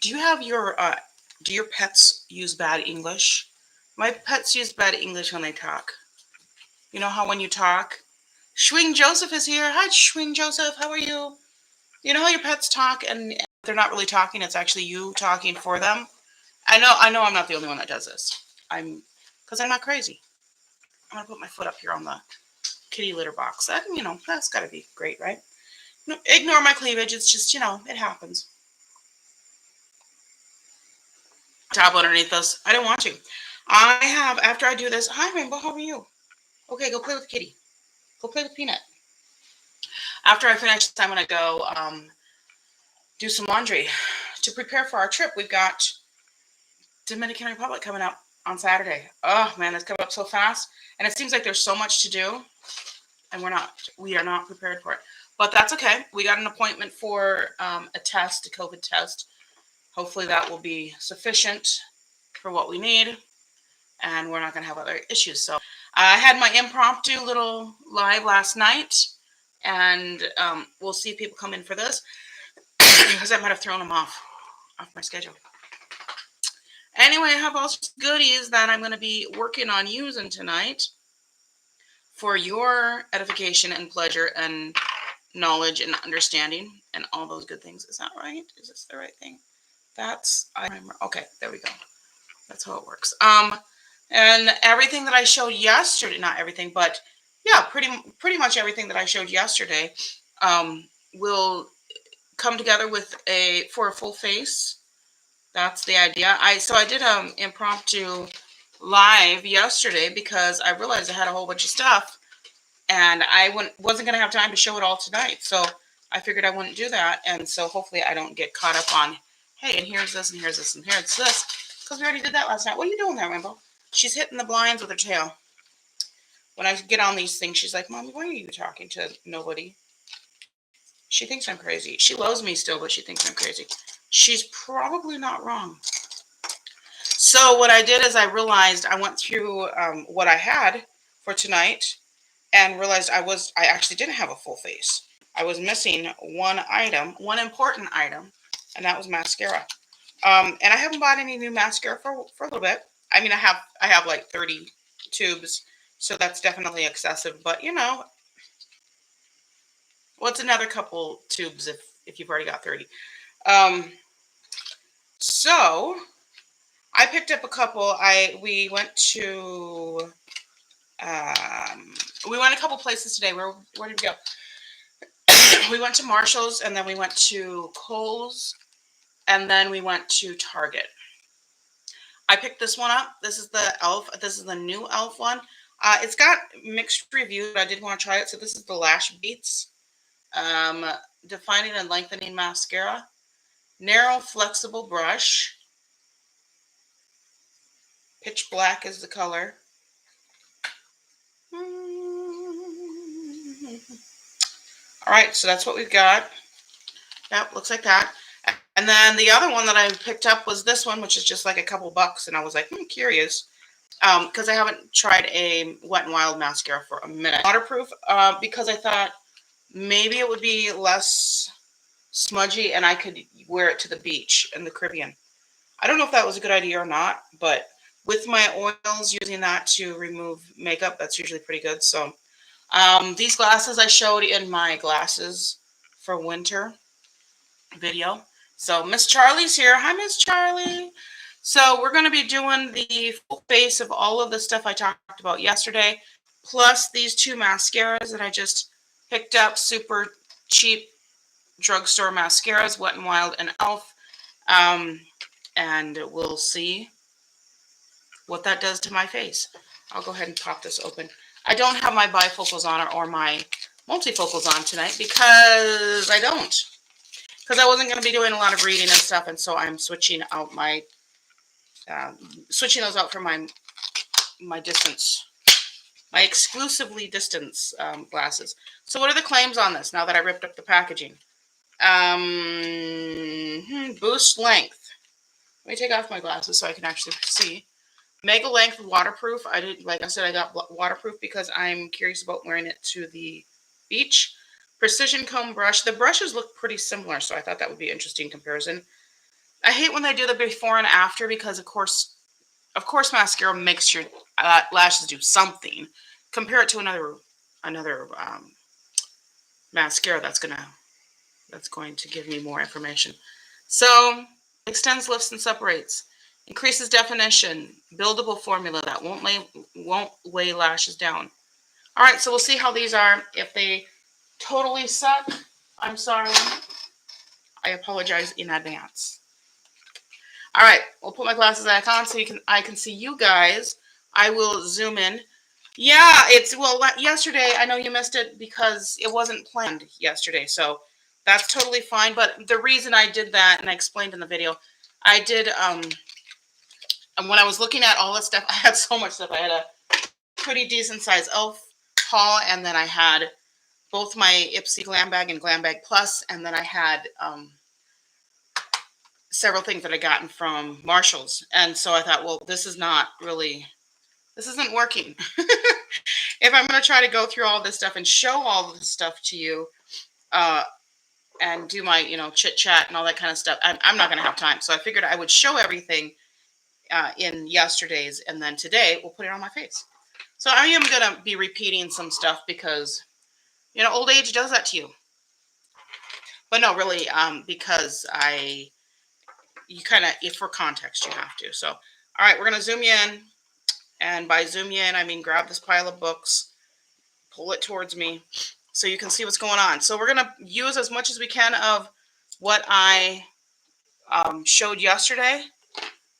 Do you have do your pets use bad English? My pets use bad English when they talk. You know how when you talk, Schwing Joseph is here. Hi, Schwing Joseph. How are you? You know how your pets talk and they're not really talking. It's actually you talking for them. I know. I'm not the only one that does this. Because I'm not crazy. I'm gonna put my foot up here on the kitty litter box. That's got to be great, right? No, ignore my cleavage. It's just, it happens. Tablet underneath this. I don't want to. I have, after I do this, hi Rainbow, how are you? Okay, go play with Kitty. Go play with Peanut. After I finish this, I'm going to go do some laundry to prepare for our trip. We've got Dominican Republic coming up on Saturday. Oh man, it's coming up so fast. And it seems like there's so much to do. And we are not prepared for it. But that's okay. We got an appointment for a COVID test. Hopefully that will be sufficient for what we need. And we're not going to have other issues. So I had my impromptu little live last night. And we'll see if people come in for this. Because I might have thrown them off my schedule. Anyway, I have all sorts of goodies that I'm going to be working on using tonight for your edification and pleasure and knowledge and understanding and all those good things. Is that right? Is this the right thing? I remember. Okay, there we go. That's how it works. And everything that I showed yesterday, not everything, but yeah, pretty much everything that I showed yesterday will come together for a full face. That's the idea. So I did an impromptu live yesterday because I realized I had a whole bunch of stuff and I wasn't going to have time to show it all tonight. So I figured I wouldn't do that. And so hopefully I don't get caught up on, hey, and here's this, and here's this, and here's this. Because we already did that last night. What are you doing there, Rainbow? She's hitting the blinds with her tail. When I get on these things, she's like, Mommy, why are you talking to nobody? She thinks I'm crazy. She loves me still, but she thinks I'm crazy. She's probably not wrong. So what I did is I realized I went through what I had for tonight and realized I actually didn't have a full face. I was missing one important item, and that was mascara. And I haven't bought any new mascara for a little bit. I mean, I have like 30 tubes, so that's definitely excessive. But what's another couple tubes if you've already got 30? So I picked up a couple. We went a couple places today. Where did we go? We went to Marshall's, and then we went to Kohl's, and then we went to Target. I picked this one up. This is the e.l.f. This is the new e.l.f. one. It's got mixed reviews, but I did want to try it. So this is the Lash Beats Defining and Lengthening Mascara. Narrow, flexible brush. Pitch black is the color. All right, so that's what we've got. Yep, looks like that. And then the other one that I picked up was this one, which is just like a couple bucks. And I was like, curious. Because I haven't tried a Wet n Wild mascara for a minute. Waterproof, because I thought maybe it would be less smudgy and I could wear it to the beach in the Caribbean. I don't know if that was a good idea or not, but with my oils, using that to remove makeup, that's usually pretty good. So these glasses I showed in my glasses for winter video. So Miss Charlie's here. Hi, Miss Charlie. So we're going to be doing the full face of all of the stuff I talked about yesterday, plus these two mascaras that I just picked up, super cheap drugstore mascaras, Wet n Wild and e.l.f. And we'll see what that does to my face. I'll go ahead and pop this open. I don't have my bifocals on or my multifocals on tonight because I don't. Because I wasn't going to be doing a lot of reading and stuff, and so I'm switching out switching those out for my distance, my exclusively distance glasses. So what are the claims on this now that I ripped up the packaging? Boost length. Let me take off my glasses so I can actually see. Mega length waterproof. Like I said, I got waterproof because I'm curious about wearing it to the beach. Precision comb brush. The brushes look pretty similar, so I thought that would be an interesting comparison. I hate when they do the before and after because, of course, mascara makes your lashes do something. Compare it to another mascara that's going to give me more information. So, extends, lifts, and separates. Increases definition. Buildable formula that won't weigh lashes down. All right, so we'll see how these are. If they totally suck, I'm sorry. I apologize in advance. All right, we'll put my glasses back on so I can see you guys. I will zoom in. Yeah, yesterday, I know you missed it because it wasn't planned yesterday, so that's totally fine. But the reason I did that, and I explained in the video, I did, and when I was looking at all this stuff, I had so much stuff. I had a pretty decent size e.l.f. haul, and then I had both my Ipsy Glam Bag and Glam Bag Plus, and then I had several things that I gotten from Marshall's. And so I thought, well, this isn't working. If I'm going to try to go through all this stuff and show all this stuff to you, and do my, chit chat and all that kind of stuff, I'm not going to have time. So I figured I would show everything in yesterday's, and then today we'll put it on my face. So I am going to be repeating some stuff because, old age does that to you. But no, really, because if for context, you have to. So, all right, we're going to zoom you in. And by zoom you in, I mean grab this pile of books, pull it towards me so you can see what's going on. So we're going to use as much as we can of what I showed yesterday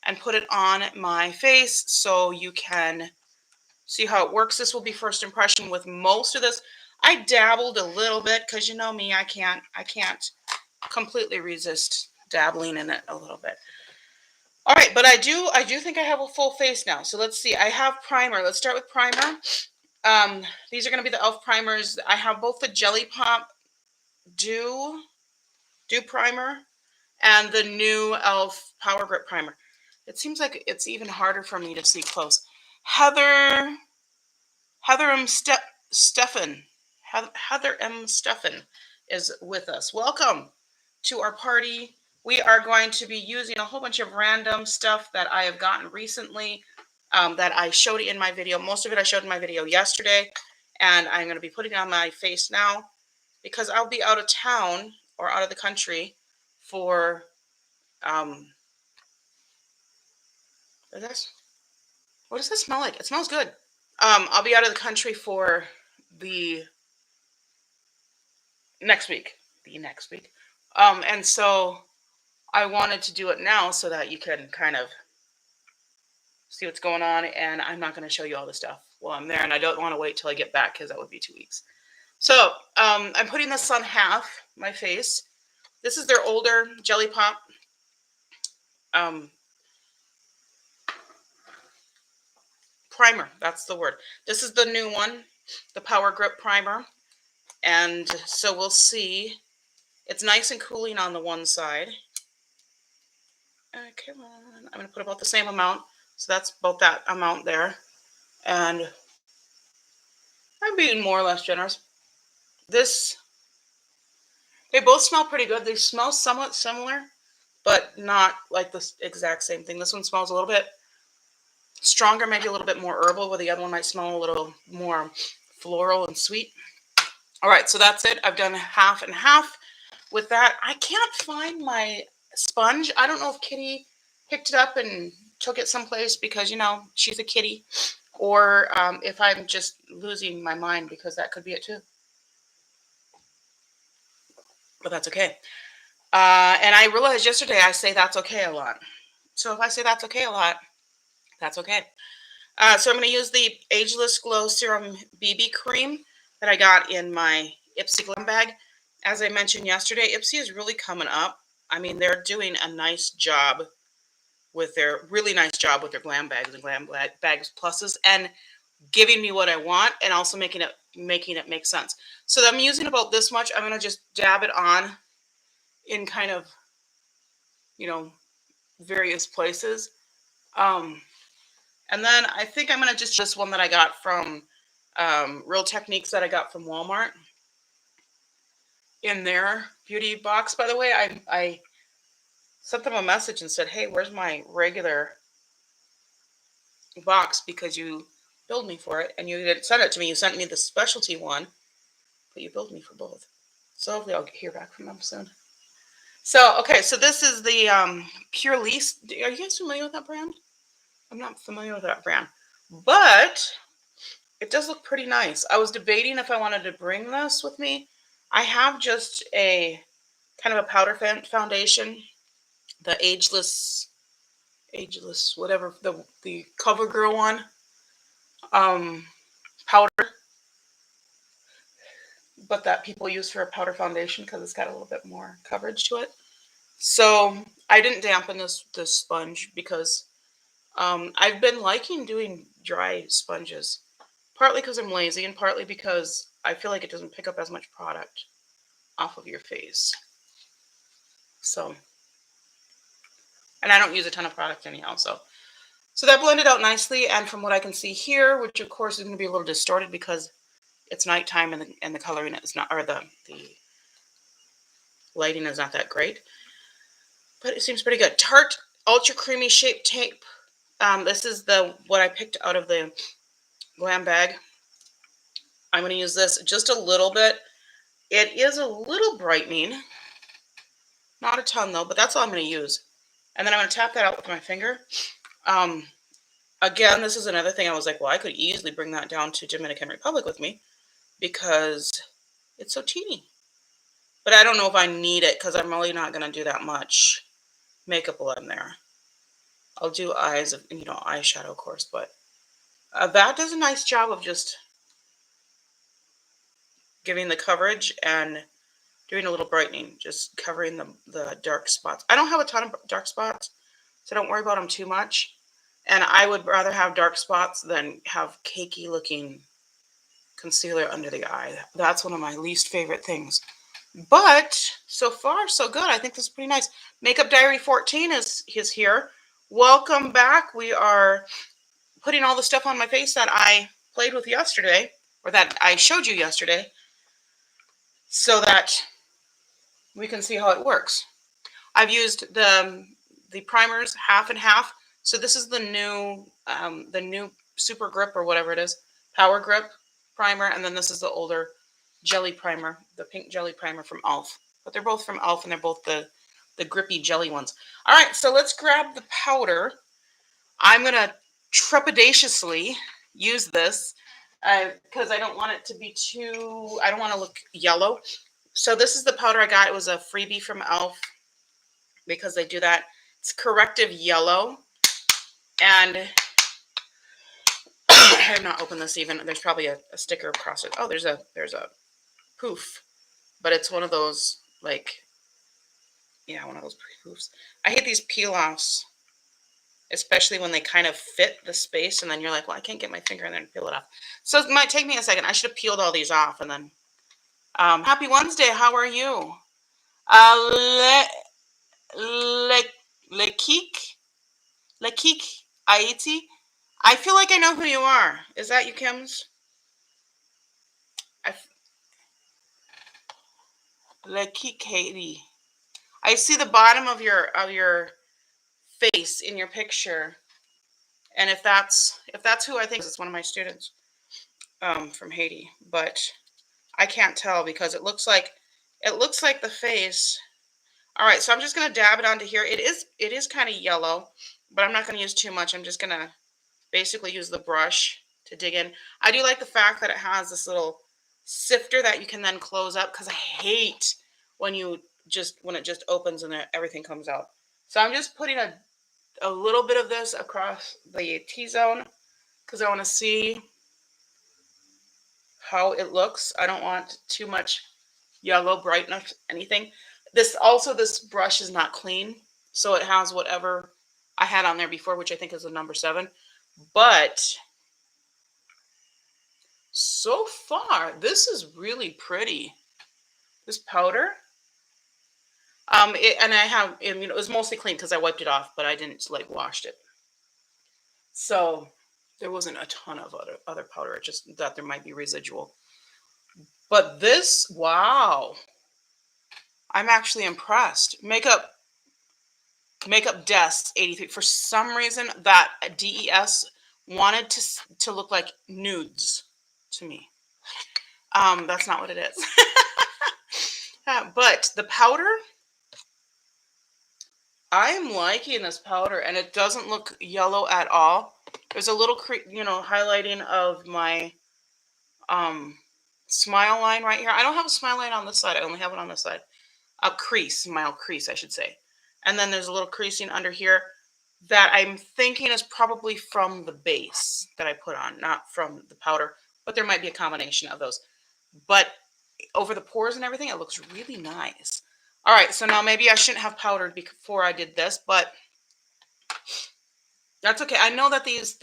and put it on my face so you can see how it works. This will be first impression with most of this. I dabbled a little bit because you know me, I can't completely resist dabbling in it a little bit. All right, but I do think I have a full face now. So let's see. I have primer. Let's start with primer. These are going to be the e.l.f. primers. I have both the Jelly Pop Dew primer and the new e.l.f. Power Grip primer. It seems like it's even harder for me to see close. Heather M. Steffen is with us. Welcome to our party. We are going to be using a whole bunch of random stuff that I have gotten recently that I showed in my video. Most of it I showed in my video yesterday, and I'm going to be putting it on my face now because I'll be out of town or out of the country for what does that smell like? It smells good. I'll be out of the country for the next week. And so I wanted to do it now so that you can kind of see what's going on. And I'm not going to show you all the stuff while I'm there. And I don't want to wait till I get back because that would be 2 weeks. So I'm putting this on half my face. This is their older Jelly Pop primer. That's the word. This is the new one, the Power Grip primer. And so we'll see. It's nice and cooling on the one side. Okay, I'm going to put about the same amount. So that's about that amount there. And I'm being more or less generous. They both smell pretty good. They smell somewhat similar, but not like the exact same thing. This one smells a little bit stronger, maybe a little bit more herbal, where the other one might smell a little more floral and sweet. All right, so that's it. I've done half and half with that. I can't find my sponge. I don't know if Kitty picked it up and took it someplace because, she's a kitty, or if I'm just losing my mind, because that could be it too. But that's okay. And I realized yesterday I say that's okay a lot. So if I say that's okay a lot, that's okay. So I'm going to use the Ageless Glow Serum BB Cream that I got in my Ipsy Glam Bag. As I mentioned yesterday, Ipsy is really coming up. I mean, they're doing a nice job with their Glam Bags and Glam Bags Pluses, and giving me what I want, and also making it make sense. So I'm using about this much. I'm going to just dab it on in kind of, various places. And then I think I'm going to just this one that I got from Real Techniques that I got from Walmart in their beauty box. By the way, sent them a message and said, hey, where's my regular box? Because you billed me for it and you didn't send it to me. You sent me the specialty one, but you billed me for both. So hopefully I'll hear back from them soon. So, okay, so this is the Pure Lease. Are you guys familiar with that brand? I'm not familiar with that brand, but it does look pretty nice. I was debating if I wanted to bring this with me. I have just a kind of a powder foundation, the Ageless, whatever, the CoverGirl one, powder, but that people use for a powder foundation because it's got a little bit more coverage to it. So I didn't dampen this sponge because I've been liking doing dry sponges, partly because I'm lazy and partly because I feel like it doesn't pick up as much product off of your face. So, and I don't use a ton of product anyhow, so that blended out nicely. And from what I can see here, which of course is going to be a little distorted because it's nighttime and the coloring is not, or the lighting is not that great, but it seems pretty good. Tart Ultra Creamy Shape Tape. This is what I picked out of the glam bag. I'm going to use this just a little bit. It is a little brightening, not a ton though, but that's all I'm going to use. And then I'm going to tap that out with my finger. Again, this is another thing I was like, well, I could easily bring that down to Dominican Republic with me because it's so teeny. But I don't know if I need it because I'm really not going to do that much makeup while I'm there. I'll do eyes, eyeshadow, of course, but that does a nice job of just giving the coverage and doing a little brightening, just covering the dark spots. I don't have a ton of dark spots, so don't worry about them too much. And I would rather have dark spots than have cakey looking concealer under the eye. That's one of my least favorite things. But so far, so good. I think this is pretty nice. Makeup Diary 14 is here. Welcome back. We are putting all the stuff on my face that I played with yesterday, or that I showed you yesterday, so that we can see how it works. I've used the primers half and half. So this is the new Super Grip or whatever it is, Power Grip primer, and then this is the older jelly primer, the pink jelly primer from e.l.f. But they're both from e.l.f. and they're both the grippy jelly ones. All right, so let's grab the powder. I'm gonna trepidatiously use this because I don't want it to be too. I don't want to look yellow. So this is the powder I got. It was a freebie from e.l.f. because they do that. It's corrective yellow, and I have not opened this even. There's probably a sticker across it. Oh, there's a poof, but it's one of those one of those poofs. I hate these peel-offs, especially when they kind of fit the space, and then you're like, well, I can't get my finger in there and peel it off. So it might take me a second. I should have peeled all these off, and then happy Wednesday. How are you? Lekik Aiti. I feel like I know who you are. Is that you, Kim's? Lekik Haiti. I see the bottom of your face in your picture, and if that's who I think, it's one of my students from Haiti, but I can't tell because it looks like the face. All right, so I'm just gonna dab it onto here. It is kind of yellow, but I'm not gonna use too much. I'm just gonna basically use the brush to dig in. I do like the fact that it has this little sifter that you can then close up because I hate when it just opens and everything comes out. So I'm just putting a little bit of this across the T-zone because I want to see how it looks. I don't want too much yellow brightness, anything. This brush is not clean, so it has whatever I had on there before, which I think is a number 7. But so far, this is really pretty. This powder. It was mostly clean because I wiped it off, but I didn't washed it. So there wasn't a ton of other powder. It's just that there might be residual. But this, wow. I'm actually impressed. Makeup Makeup Desk 83. For some reason, that DES wanted to look like nudes to me. That's not what it is. But the powder, I am liking this powder, and it doesn't look yellow at all. There's a little, highlighting of my smile line right here. I don't have a smile line on this side. I only have it on this side. A crease, mild crease, I should say. And then there's a little creasing under here that I'm thinking is probably from the base that I put on, not from the powder. But there might be a combination of those. But over the pores and everything, it looks really nice. All right, so now maybe I shouldn't have powdered before I did this, but that's okay. I know that these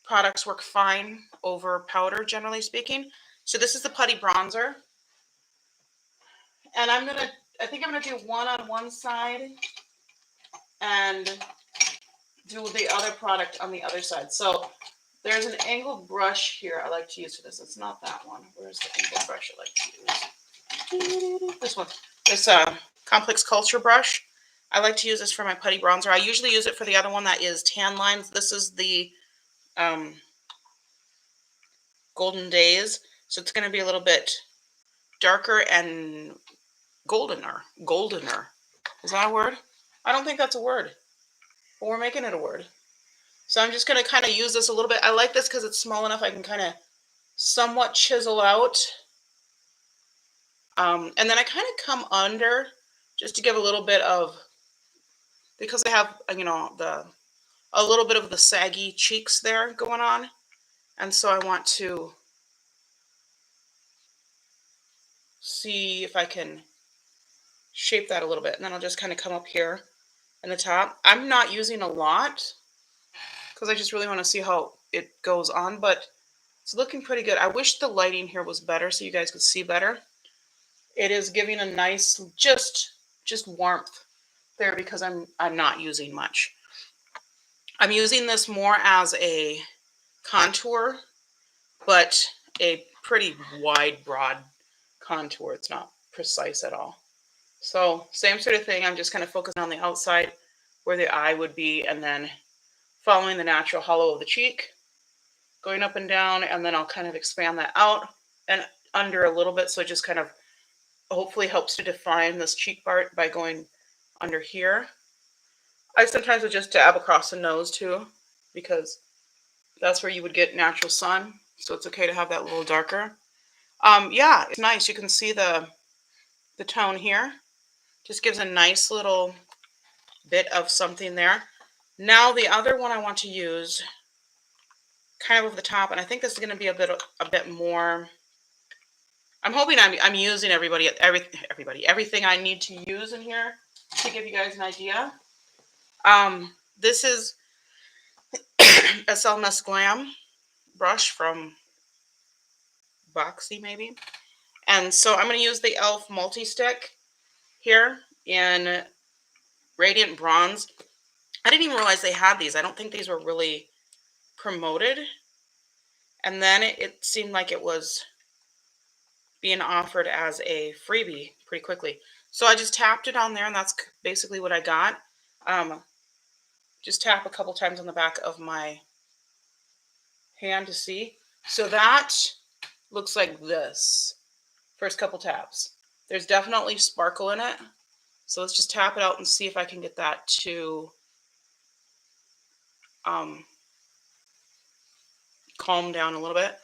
products work fine over powder, generally speaking. So this is the Putty Bronzer. And I think I'm gonna do one on one side and do the other product on the other side. So there's an angled brush here I like to use for this. It's not that one. Where's the angled brush I like to use? This one. This Complex Culture brush. I like to use this for my Putty Bronzer. I usually use it for the other one that is tan lines. This is the Golden Days. So it's going to be a little bit darker and goldener. Goldener. Is that a word? I don't think that's a word. But we're making it a word. So I'm just going to kind of use this a little bit. I like this because it's small enough I can kind of somewhat chisel out. And then I kind of come under just to give a little bit of, because I have, a little bit of the saggy cheeks there going on. And so I want to see if I can shape that a little bit. And then I'll just kind of come up here in the top. I'm not using a lot because I just really want to see how it goes on, but it's looking pretty good. I wish the lighting here was better so you guys could see better. It is giving a nice, just warmth there because I'm not using much. I'm using this more as a contour, but a pretty wide, broad contour. It's not precise at all. So same sort of thing. I'm just kind of focusing on the outside where the eye would be and then following the natural hollow of the cheek, going up and down, and then I'll kind of expand that out and under a little bit so it just kind of hopefully helps to define this cheek part by going under here. I sometimes would just dab across the nose too because that's where you would get natural sun. So it's okay to have that little darker. Yeah, it's nice. You can see the tone here. Just gives a nice little bit of something there. Now the other one I want to use kind of over the top, and I think this is going to be a bit more. I'm hoping I'm using everything I need to use in here to give you guys an idea. This is e.l.f. Glam brush from Boxy maybe. And so I'm going to use the e.l.f. multi-stick here in Radiant Bronze. I didn't even realize they had these. I don't think these were really promoted. And then it seemed like it was being offered as a freebie pretty quickly. So I just tapped it on there, and that's basically what I got. Just tap a couple times on the back of my hand to see. So that looks like this. First couple taps. There's definitely sparkle in it. So let's just tap it out and see if I can get that to calm down a little bit.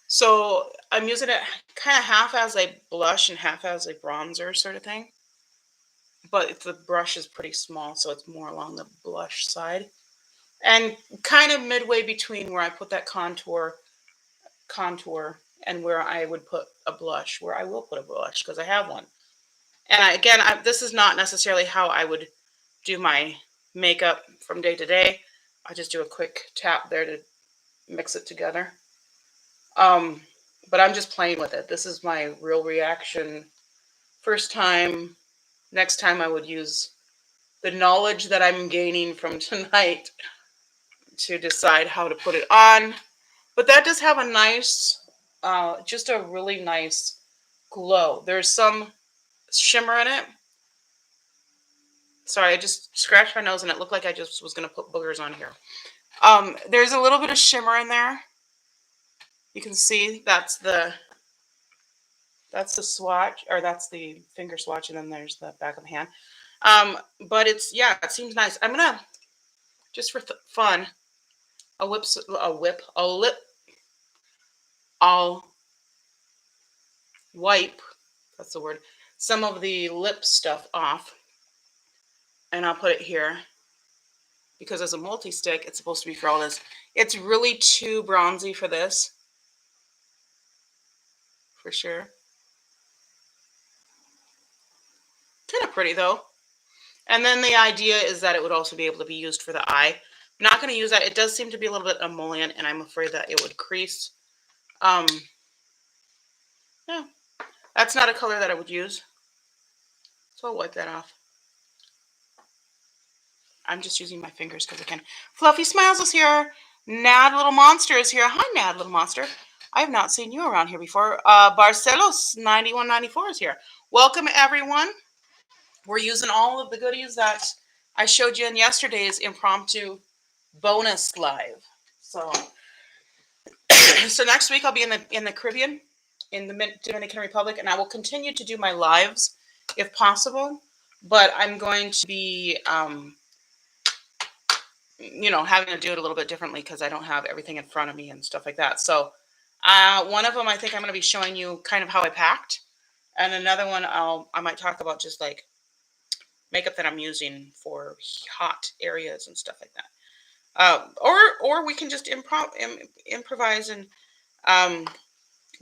So I'm using it kind of half as a blush and half as a bronzer sort of thing. But the brush is pretty small, so it's more along the blush side. And kind of midway between where I put that contour and where I would put a blush, where I will put a blush because I have one. And again, this is not necessarily how I would do my makeup from day to day. I just do a quick tap there to mix it together. But I'm just playing with it. This is my real reaction. First time, next time I would use the knowledge that I'm gaining from tonight to decide how to put it on. But that does have a nice, just a really nice glow. There's some shimmer in it. Sorry, I just scratched my nose and it looked like I just was going to put boogers on here. There's a little bit of shimmer in there. You can see that's the swatch, or that's the finger swatch, and then there's the back of the hand. But it's, yeah, it seems nice. I'm gonna, just for fun, I'll wipe, that's the word, some of the lip stuff off, and I'll put it here, because as a multi-stick, it's supposed to be for all this. It's really too bronzy for this, for sure. Kind of pretty though. And then the idea is that it would also be able to be used for the eye. I'm not going to use that. It does seem to be a little bit emollient, and I'm afraid that it would crease. Yeah, that's not a color that I would use. So I'll wipe that off. I'm just using my fingers because I can. Fluffy Smiles is here. Nad Little Monster is here. Hi, Nad Little Monster. I have not seen you around here before. Barcelos 9194 is here. Welcome, everyone. We're using all of the goodies that I showed you in yesterday's impromptu bonus live. So, so next week I'll be in the Caribbean, in the Dominican Republic, and I will continue to do my lives if possible. But I'm going to be, you know, having to do it a little bit differently because I don't have everything in front of me and stuff like that. So, one of them I think I'm going to be showing you kind of how I packed, and another one I might talk about just like makeup that I'm using for hot areas and stuff like that. Or we can just improvise and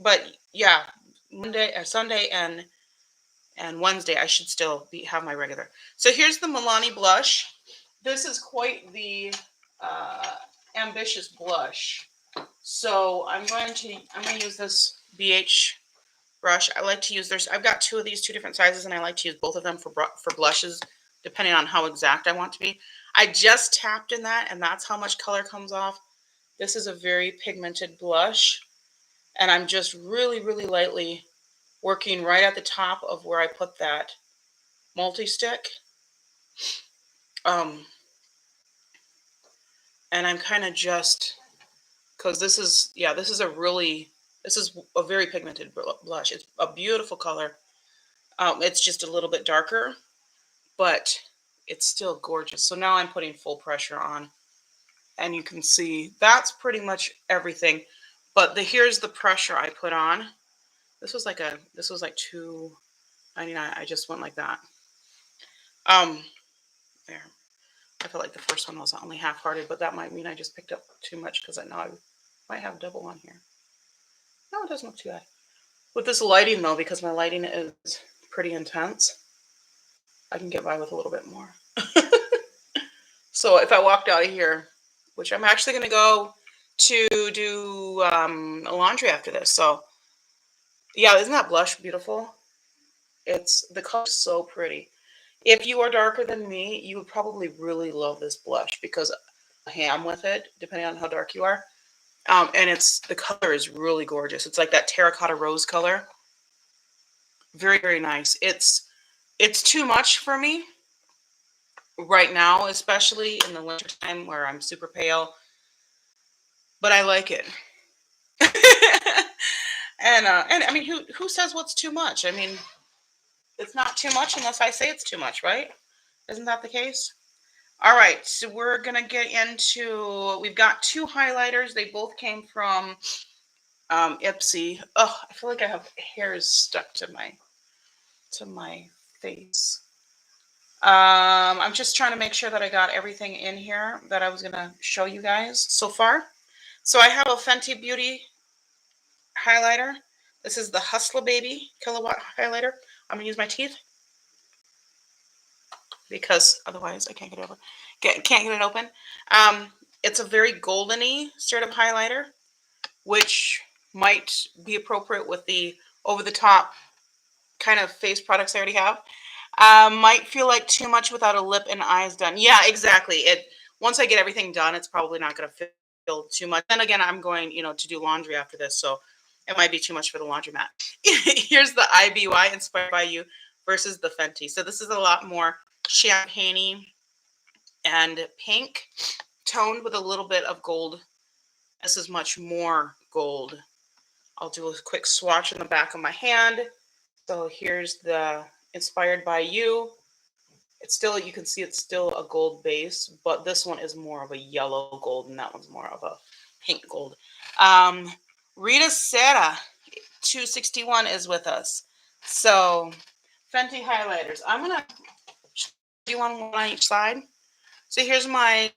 but yeah, Sunday and Wednesday I should still have my regular. So here's the Milani blush. This is quite the ambitious blush. So I'm going to use this BH brush. I like to use, I've got two of these, two different sizes, and I like to use both of them for blushes, depending on how exact I want to be. I just tapped in that, and that's how much color comes off. This is a very pigmented blush, and I'm just really, really lightly working right at the top of where I put that multi-stick. And I'm kind of just, because this is a very pigmented blush. It's a beautiful color. It's just a little bit darker, but it's still gorgeous. So now I'm putting full pressure on, and you can see that's pretty much everything. But here's the pressure I put on. This was like $2.99. I just went like that. There. I feel like the first one was only half-hearted, but that might mean I just picked up too much because I know I might have double on here. No, it doesn't look too bad. With this lighting though, because my lighting is pretty intense, I can get by with a little bit more. So if I walked out of here, which I'm actually going to go to do laundry after this. So yeah, isn't that blush beautiful? The color is so pretty. If you are darker than me, you would probably really love this blush because I'm ham with it, depending on how dark you are. And the color is really gorgeous. It's like that terracotta rose color. Very, very nice. It's too much for me right now, especially in the winter time where I'm super pale, but I like it. And I mean, who says what's too much? I mean, it's not too much unless I say it's too much, right? Isn't that the case? All right, so we're gonna get into. We've got two highlighters. They both came from Ipsy. Oh, I feel like I have hairs stuck to my face. I'm just trying to make sure that I got everything in here that I was gonna show you guys so far. So I have a Fenty Beauty highlighter. This is the Hustler Baby Kilowatt highlighter. I'm gonna use my teeth because otherwise I can't get it open. Can't get it open. It's a very goldeny sort of highlighter, which might be appropriate with the over-the-top kind of face products I already have. Might feel like too much without a lip and eyes done. Yeah, exactly. Once I get everything done, it's probably not going to feel too much. Then again, I'm going, to do laundry after this, so it might be too much for the laundromat. Here's the IBY Inspired by You versus the Fenty. So this is a lot more champagne and pink, toned with a little bit of gold. This is much more gold. I'll do a quick swatch in the back of my hand. So here's the Inspired by You. It's still, you can see it's still a gold base, but this one is more of a yellow gold, and that one's more of a pink gold. Rita Serra 261 is with us. So Fenty Highlighters. I'm going to do one on each side. So here's my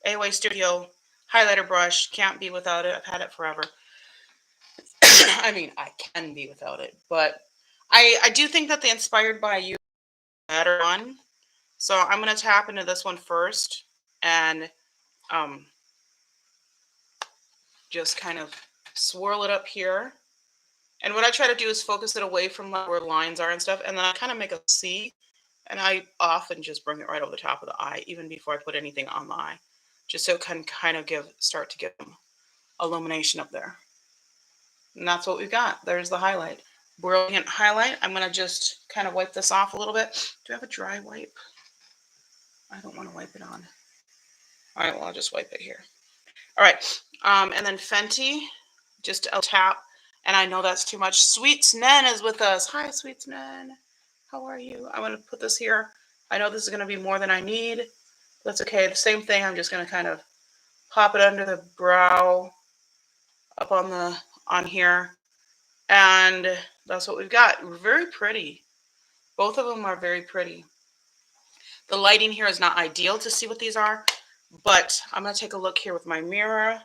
AOA Studio highlighter brush. Can't be without it. I've had it forever. I mean, I can be without it, but I do think that the Inspired by You better one. So I'm going to tap into this one first and just kind of swirl it up here. And what I try to do is focus it away from where lines are and stuff, and then I kind of make a C, and I often just bring it right over the top of the eye, even before I put anything on the eye, just so it can kind of start to give them illumination up there. And that's what we've got. There's the highlight. Brilliant highlight. I'm going to just kind of wipe this off a little bit. Do I have a dry wipe? I don't want to wipe it on. All right, well, I'll just wipe it here. All right, and then Fenty, just a tap. And I know that's too much. Sweets Nen is with us. Hi, Sweets Nen. How are you? I'm going to put this here. I know this is going to be more than I need. That's okay. The same thing. I'm just going to kind of pop it under the brow, up on here. And that's what we've got. Very pretty. Both of them are very pretty. The lighting here is not ideal to see what these are, but I'm going to take a look here with my mirror.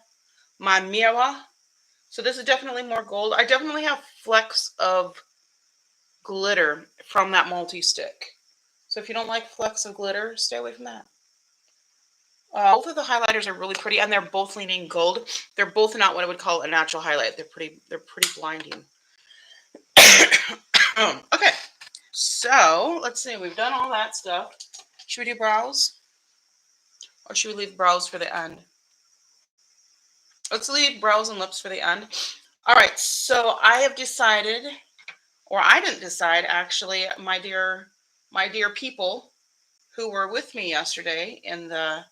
So this is definitely more gold. I definitely have flecks of glitter from that multi-stick. So if you don't like flecks of glitter, stay away from that. Both of the highlighters are really pretty, and they're both leaning gold. They're both not what I would call a natural highlight. They're pretty blinding. Okay, so let's see. We've done all that stuff. Should we do brows? Or should we leave brows for the end? Let's leave brows and lips for the end. All right, so I have decided, or I didn't decide actually, my dear people who were with me yesterday in the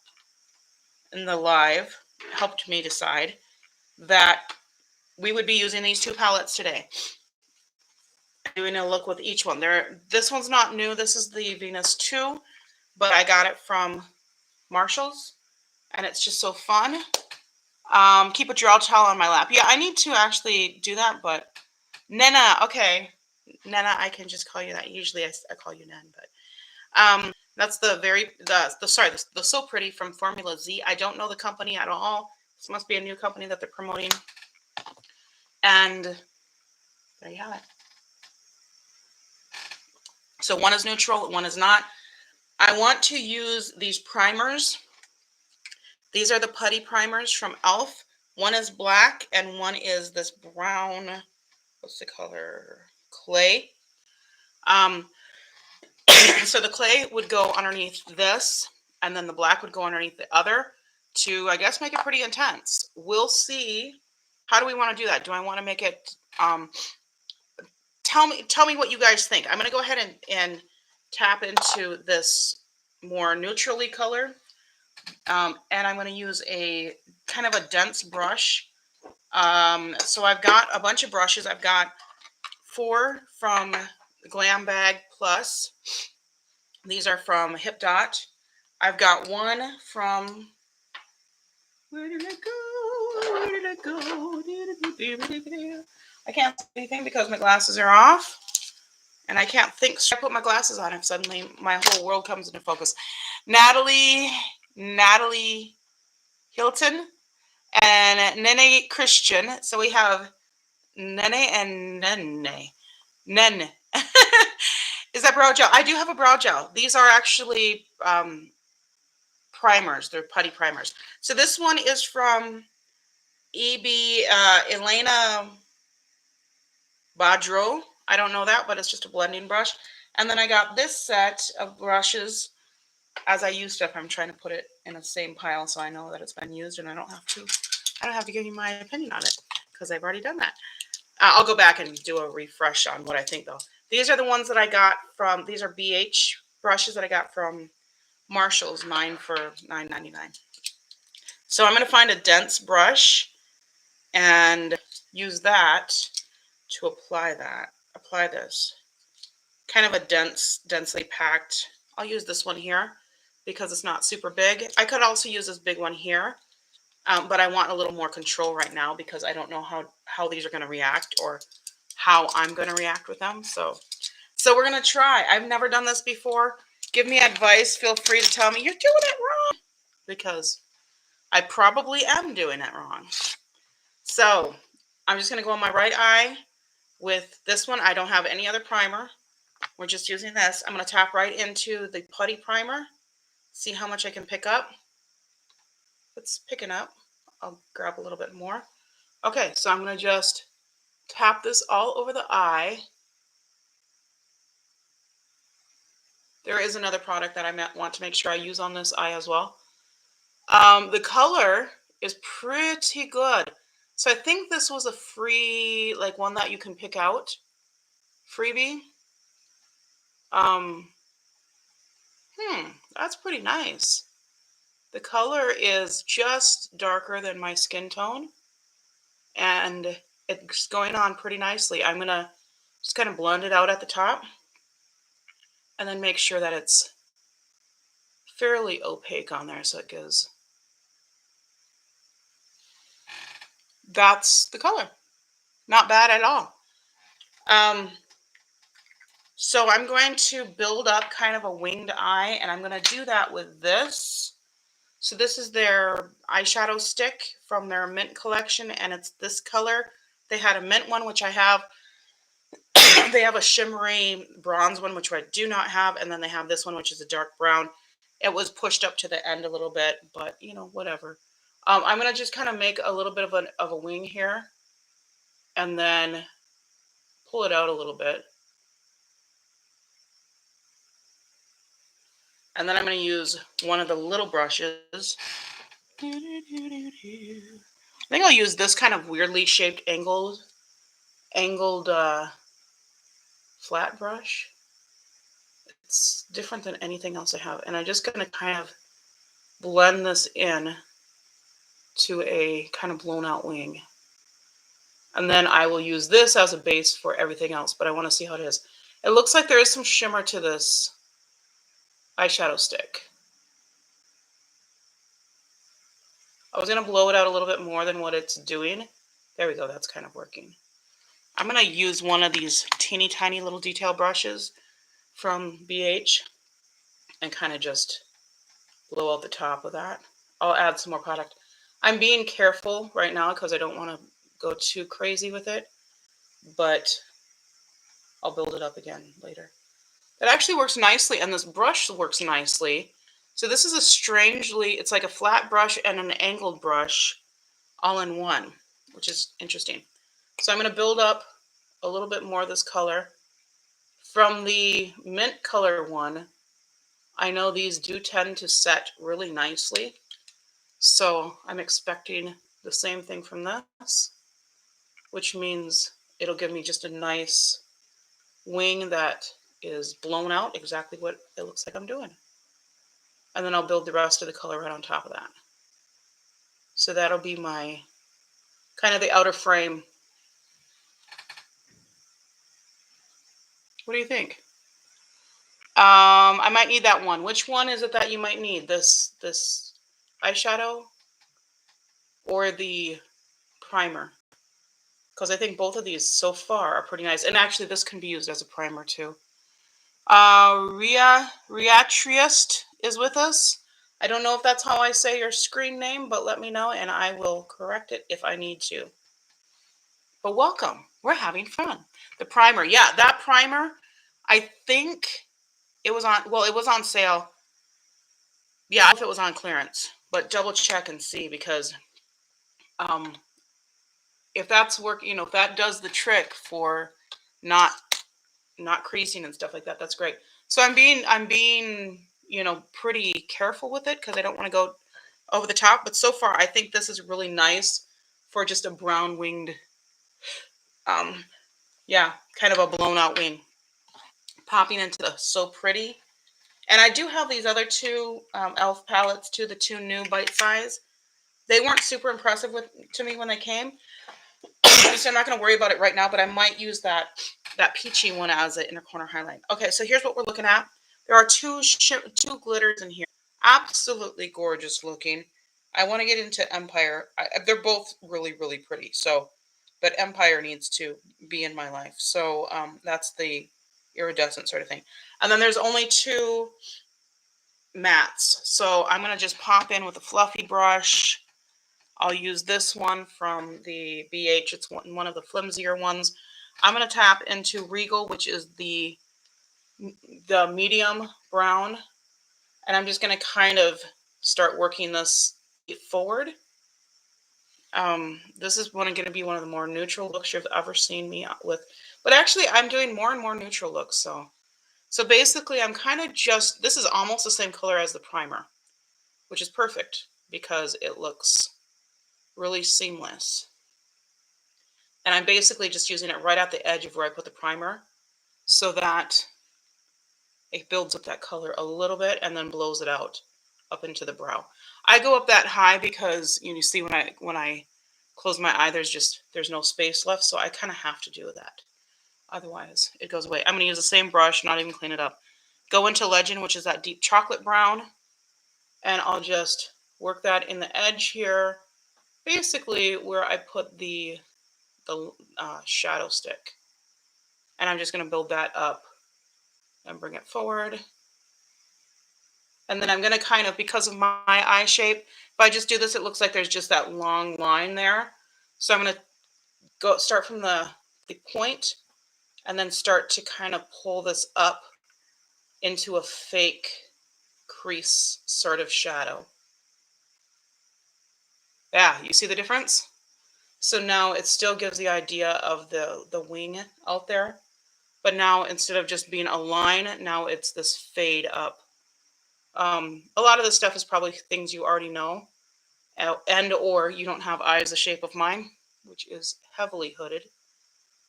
live helped me decide that we would be using these two palettes today. Doing a look with each one. This one's not new. This is the Venus 2, but I got it from Marshall's, and it's just so fun. Keep a draw towel on my lap. Yeah, I need to actually do that, but Nena, okay. Nena, I can just call you that. Usually I call you Nen, but that's the So Pretty from Formula Z. I don't know the company at all. This must be a new company that they're promoting. And there you have it. So one is neutral, one is not. I want to use these primers. These are the Putty Primers from e.l.f. One is black and one is this brown, what's the color? Clay. So the clay would go underneath this, and then the black would go underneath the other to, I guess, make it pretty intense. We'll see. How do we want to do that? Do I want to make it, tell me what you guys think. I'm going to go ahead and tap into this more neutrally color. And I'm going to use a kind of a dense brush. So I've got a bunch of brushes. I've got 4 from Glam Bag Plus. These are from Hip Dot. I've got 1 from, where did it go? Where did it go? I can't see anything because my glasses are off. And I can't think. So I put my glasses on and suddenly my whole world comes into focus. Natalie Hilton and Nene Christian. So we have Nene and Nene. Is that brow gel? I do have a brow gel. These are actually primers. They're putty primers. So this one is from Elena Badro. I don't know that, but it's just a blending brush. And then I got this set of brushes. As I use stuff, I'm trying to put it in the same pile so I know that it's been used, and I don't have to give you my opinion on it because I've already done that. I'll go back and do a refresh on what I think though. These are the ones that I got from, these are BH brushes that I got from Marshall's, mine for $9.99. So I'm going to find a dense brush and use that to apply this. Kind of a densely packed. I'll use this one here because it's not super big. I could also use this big one here, but I want a little more control right now because I don't know how these are going to react or how I'm going to react with them. So we're going to try. I've never done this before. Give me advice. Feel free to tell me you're doing it wrong because I probably am doing it wrong. So I'm just going to go on my right eye with this one. I don't have any other primer. We're just using this. I'm going to tap right into the Putty Primer. See how much I can pick up. It's picking up. I'll grab a little bit more. Okay, so I'm going to just tap this all over the eye. There is another product that I want to make sure I use on this eye as well. The color is pretty good. So I think this was a free, like one that you can pick out. Freebie. That's pretty nice. The color is just darker than my skin tone. And it's going on pretty nicely. I'm going to just kind of blend it out at the top. And then make sure that it's fairly opaque on there so it goes. That's the color. Not bad at all. So I'm going to build up kind of a winged eye, and I'm going to do that with this. So this is their eyeshadow stick from their mint collection, and it's this color. They had a mint one, which I have. They have a shimmery bronze one, which I do not have, and then they have this one, which is a dark brown. It was pushed up to the end a little bit, but you know, whatever. I'm going to just kind of make a little bit of a wing here, and then pull it out a little bit. And then I'm going to use one of the little brushes. I think I'll use this kind of weirdly shaped angled flat brush. It's different than anything else I have. And I'm just going to kind of blend this in to a kind of blown out wing. And then I will use this as a base for everything else, but I want to see how it is. It looks like there is some shimmer to this eyeshadow stick. I was going to blow it out a little bit more than what it's doing. There we go. That's kind of working. I'm going to use one of these teeny tiny little detail brushes from BH and kind of just blow out the top of that. I'll add some more product. I'm being careful right now because I don't want to go too crazy with it, but I'll build it up again later. It actually works nicely, and this brush works nicely. So this is it's like a flat brush and an angled brush all in one, which is interesting. So I'm going to build up a little bit more of this color. From the mint color one, I know these do tend to set really nicely. So I'm expecting the same thing from this, which means it'll give me just a nice wing that is blown out, exactly what it looks like I'm doing. And then I'll build the rest of the color right on top of that. So that'll be my kind of the outer frame. What do you think? I might need that one. Which one is it that you might need? This eyeshadow or the primer? Because I think both of these so far are pretty nice. And actually this can be used as a primer too. Riatriest is with us. I don't know if that's how I say your screen name, but let me know and I will correct it if I need to. But welcome. We're having fun. The primer. Yeah, that primer, I think it was on, well, it was on sale. Yeah, I don't know if it was on clearance, but double check and see because if that's if that does the trick for not creasing and stuff like that, that's great. So I'm being, pretty careful with it because I don't want to go over the top. But so far, I think this is really nice for just a brown winged, kind of a blown out wing. popping into the So Pretty. And I do have these other two e.l.f. palettes too, the two new bite size. They weren't super impressive to me when they came. So I'm not going to worry about it right now, but I might use that peachy one as an inner corner highlight. Okay, so here's what we're looking at. There are two glitters in here. Absolutely gorgeous looking. I want to get into Empire. They're both really, really pretty. So, but Empire needs to be in my life. So that's the iridescent sort of thing. And then there's only two mattes. So I'm going to just pop in with a fluffy brush. I'll use this one from the BH. It's one of the flimsier ones. I'm going to tap into Regal, which is the medium brown. And I'm just going to kind of start working this forward. This is going to be one of the more neutral looks you've ever seen me with. But actually, I'm doing more and more neutral looks. So basically, I'm kind of just, this is almost the same color as the primer, which is perfect because it looks really seamless. And I'm basically just using it right at the edge of where I put the primer so that it builds up that color a little bit and then blows it out up into the brow. I go up that high because you see when I close my eye, there's no space left. So I kind of have to do that. Otherwise it goes away. I'm going to use the same brush, not even clean it up. Go into Legend, which is that deep chocolate brown. And I'll just work that in the edge here. Basically where I put the shadow stick. And I'm just going to build that up and bring it forward. And then I'm going to kind of, because of my eye shape, if I just do this, it looks like there's just that long line there. So I'm going to start from the point and then start to kind of pull this up into a fake crease sort of shadow. Yeah, you see the difference? So now it still gives the idea of the wing out there. But now instead of just being a line, now it's this fade up. A lot of this stuff is probably things you already know, and or you don't have eyes the shape of mine, which is heavily hooded.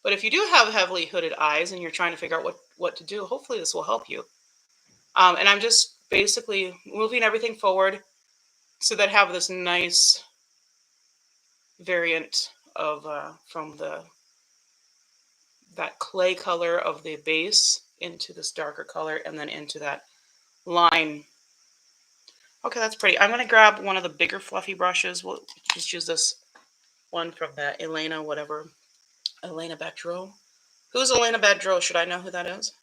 But if you do have heavily hooded eyes and you're trying to figure out what to do, hopefully this will help you. And I'm just basically moving everything forward so that I have this nice variant of from that clay color of the base into this darker color and then into that line. Okay, that's pretty. I'm going to grab one of the bigger fluffy brushes. We'll just use this one from the Elena Bedro. Who's Elena Bedro? Should I know who that is?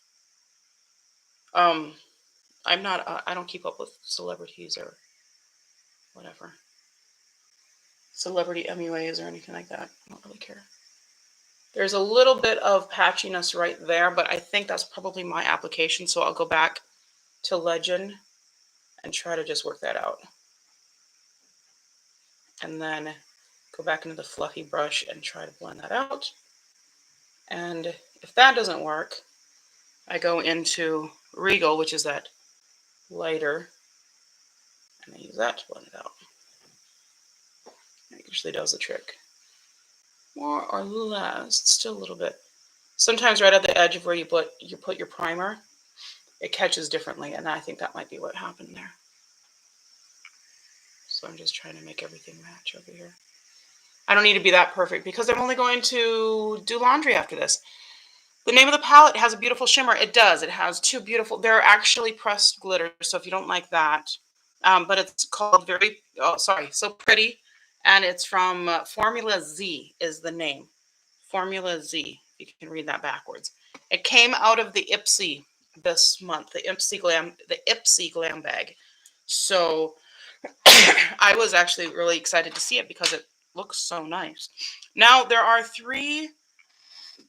I'm not, I don't keep up with celebrities or whatever. Celebrity MUAs or anything like that. I don't really care. There's a little bit of patchiness right there, but I think that's probably my application. So I'll go back to Legend and try to just work that out. And then go back into the fluffy brush and try to blend that out. And if that doesn't work, I go into Regal, which is that lighter, and I use that to blend it out. It usually does the trick. More or less, still a little bit. Sometimes right at the edge of where you put your primer, it catches differently, and I think that might be what happened there. So I'm just trying to make everything match over here. I don't need to be that perfect because I'm only going to do laundry after this. The name of the palette has a beautiful shimmer. It does. It has two beautiful, they're actually pressed glitter. So if you don't like that, but it's called So Pretty. And it's from Formula Z is the name. Formula Z. You can read that backwards. It came out of the Ipsy this month, the Ipsy glam bag. So I was actually really excited to see it because it looks so nice. Now there are three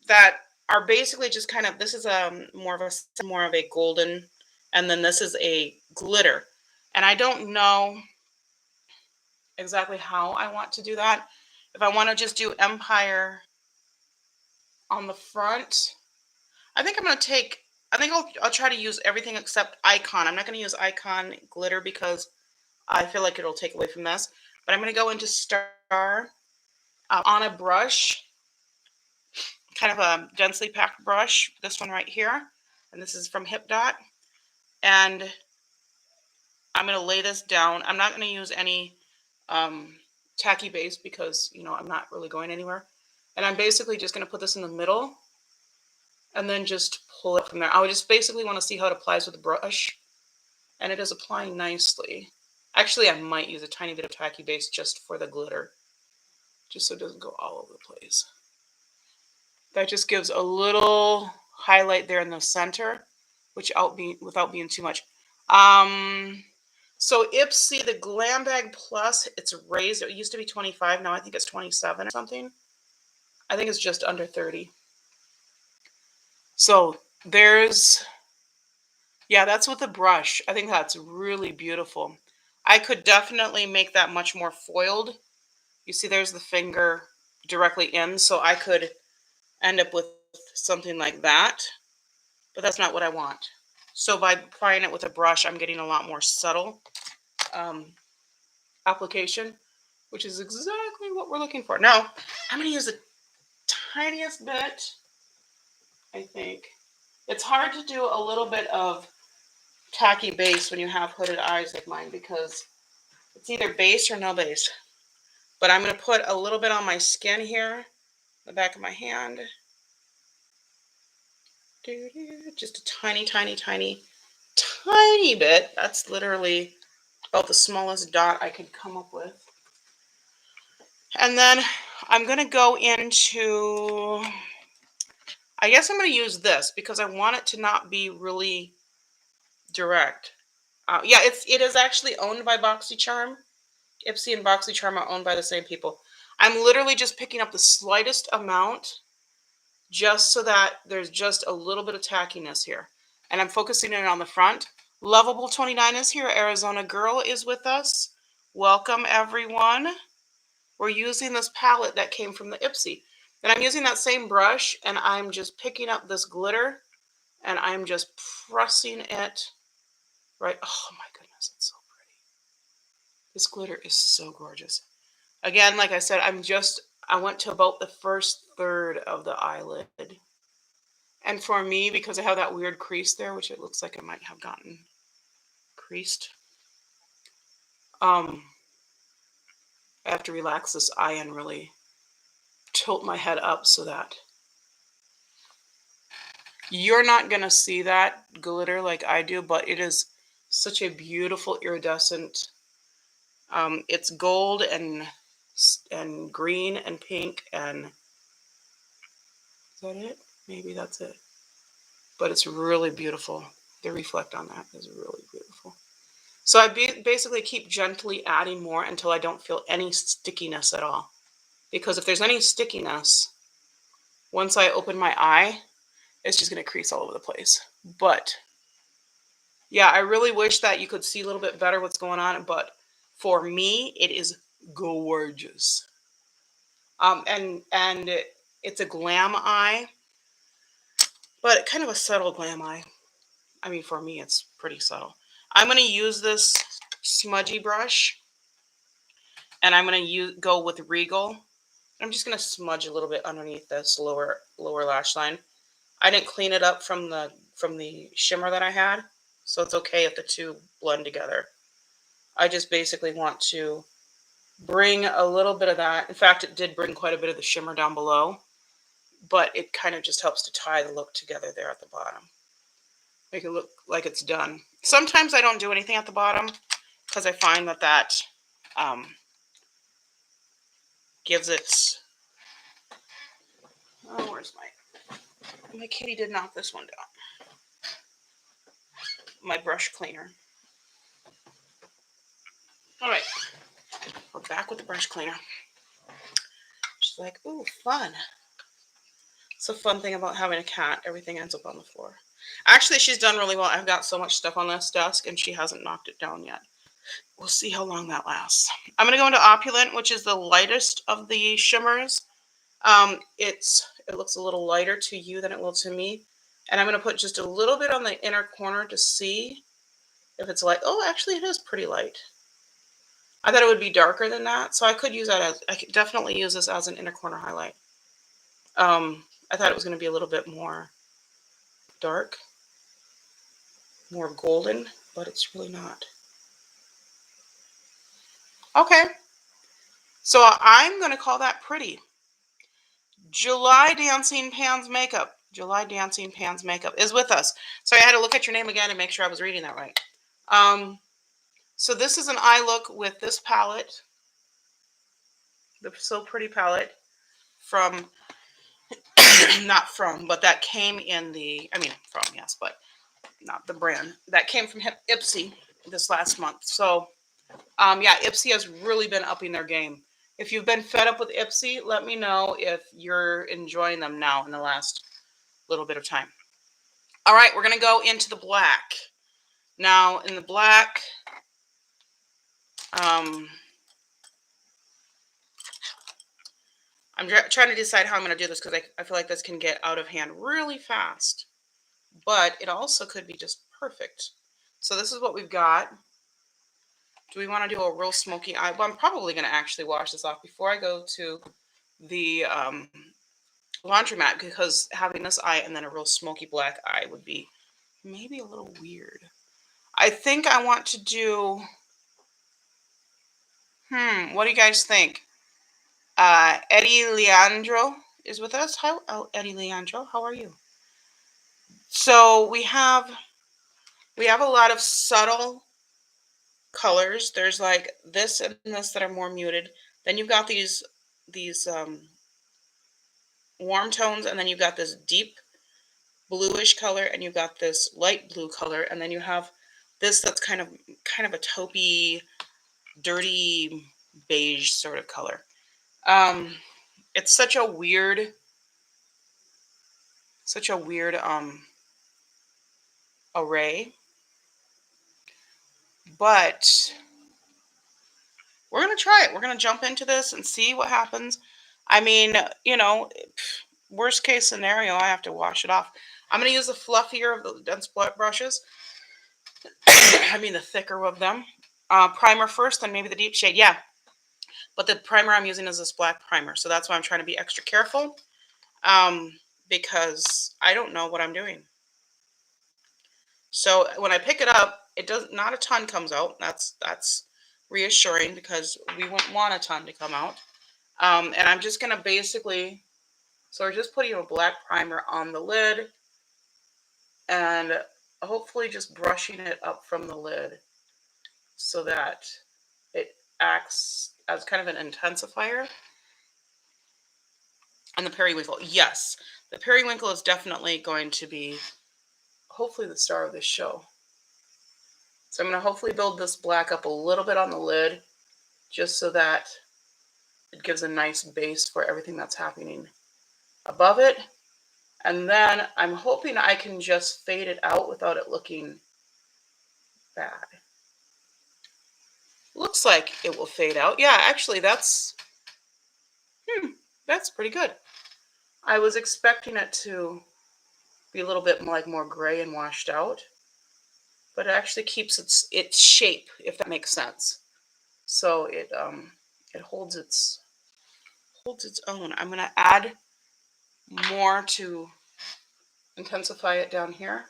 that are basically just kind of, this is more of a golden, and then this is a glitter. And I don't know exactly how I want to do that. If I want to just do Empire on the front, I think I'll try to use everything except Icon. I'm not going to use Icon glitter because I feel like it'll take away from this. But I'm going to go into Star on a brush, kind of a densely packed brush, this one right here. And this is from Hip Dot. And I'm going to lay this down. I'm not going to use any tacky base because, you know, I'm not really going anywhere. And I'm basically just going to put this in the middle and then just pull it from there. I would just basically want to see how it applies with the brush. And it is applying nicely. Actually, I might use a tiny bit of tacky base just for the glitter, just so it doesn't go all over the place. That just gives a little highlight there in the center, without being too much. So Ipsy, the Glam Bag Plus, it's raised. It used to be 25. Now I think it's 27 or something. I think it's just under 30. So there's, yeah, that's with the brush. I think that's really beautiful. I could definitely make that much more foiled. You see, there's the finger directly in, so I could end up with something like that, but that's not what I want. So by applying it with a brush, I'm getting a lot more subtle application, which is exactly what we're looking for. Now, I'm going to use the tiniest bit, I think. It's hard to do a little bit of tacky base when you have hooded eyes like mine because it's either base or no base. But I'm going to put a little bit on my skin here, the back of my hand. Just a tiny, tiny, tiny, tiny bit. That's literally about the smallest dot I could come up with. And then I'm going to go into, I guess I'm going to use this because I want it to not be really direct. Yeah, it is actually owned by BoxyCharm. Ipsy and BoxyCharm are owned by the same people. I'm literally just picking up the slightest amount just so that there's just a little bit of tackiness here. And I'm focusing in on the front. Lovable 29 is here. Arizona Girl is with us. Welcome, everyone. We're using this palette that came from the Ipsy. And I'm using that same brush, and I'm just picking up this glitter, and I'm just pressing it right. Oh, my goodness, it's so pretty. This glitter is so gorgeous. Again, like I said, I went to about the first third of the eyelid. And for me, because I have that weird crease there, which it looks like I might have gotten creased, I have to relax this eye and really tilt my head up so that you're not going to see that glitter like I do, but it is such a beautiful iridescent. It's gold and green and pink, and is that it? Maybe that's it. But it's really beautiful. The reflect on that is really beautiful. So I basically keep gently adding more until I don't feel any stickiness at all. Because if there's any stickiness, once I open my eye, it's just going to crease all over the place. But yeah, I really wish that you could see a little bit better what's going on. But for me, it is gorgeous. And it's a glam eye, but kind of a subtle glam eye. I mean, for me, it's pretty subtle. I'm going to use this smudgy brush, and I'm going to go with Regal. I'm just going to smudge a little bit underneath this lower lash line. I didn't clean it up from the shimmer that I had, so it's okay if the two blend together. I just basically want to bring a little bit of that. In fact, it did bring quite a bit of the shimmer down below, but it kind of just helps to tie the look together there at the bottom. Make it look like it's done. Sometimes I don't do anything at the bottom because I find that gives it. Oh, where's my kitty did knock this one down. My brush cleaner. All right, we're back with the brush cleaner. She's like, ooh, fun. It's a fun thing about having a cat. Everything ends up on the floor. Actually, she's done really well. I've got so much stuff on this desk, and she hasn't knocked it down yet. We'll see how long that lasts. I'm going to go into Opulent, which is the lightest of the shimmers. It looks a little lighter to you than it will to me. And I'm going to put just a little bit on the inner corner to see if it's light. Oh, actually, it is pretty light. I thought it would be darker than that, so I could use that I could definitely use this as an inner corner highlight. I thought it was going to be a little bit more dark. more golden, but it's really not. Okay, so I'm going to call that pretty. July Dancing Pans Makeup. July Dancing Pans Makeup is with us. So I had to look at your name again and make sure I was reading that right. So this is an eye look with this palette, the So Pretty palette from, not from, but that came in the, I mean, from, yes, but not the brand. That came from Ipsy this last month. So, yeah, Ipsy has really been upping their game. If you've been fed up with Ipsy, let me know if you're enjoying them now in the last little bit of time. All right, we're going to go into the black. Now, in the black, I'm trying to decide how I'm going to do this because I feel like this can get out of hand really fast. But it also could be just perfect. So this is what we've got. Do we want to do a real smoky eye? Well, I'm probably going to actually wash this off before I go to the laundromat, because having this eye and then a real smoky black eye would be maybe a little weird. I think I want to do, what do you guys think? Eddie Leandro is with us. Hi, Eddie Leandro, how are you? So we have a lot of subtle colors. There's like this and this that are more muted. Then you've got these warm tones, and then you've got this deep bluish color, and you've got this light blue color, and then you have this that's kind of a taupey, dirty beige sort of color. It's such a weird array, but we're going to try it. We're going to jump into this and see what happens. I mean, you know, worst case scenario, I have to wash it off. I'm going to use the fluffier of the dense brushes. I mean, the thicker of them. Primer first, then maybe the deep shade. Yeah. But the primer I'm using is this black primer. So that's why I'm trying to be extra careful. Because I don't know what I'm doing. So when I pick it up, not a ton comes out. That's reassuring, because we won't want a ton to come out. And I'm just going to basically, so we're just putting a black primer on the lid and hopefully just brushing it up from the lid so that it acts as kind of an intensifier. And the periwinkle, yes, the periwinkle is definitely going to be hopefully the star of this show. So I'm going to hopefully build this black up a little bit on the lid just so that it gives a nice base for everything that's happening above it. And then I'm hoping I can just fade it out without it looking bad. Looks like it will fade out. Yeah, actually that's pretty good. I was expecting it to be a little bit more gray and washed out, but it actually keeps its shape, if that makes sense. So it holds its own. I'm going to add more to intensify it down here.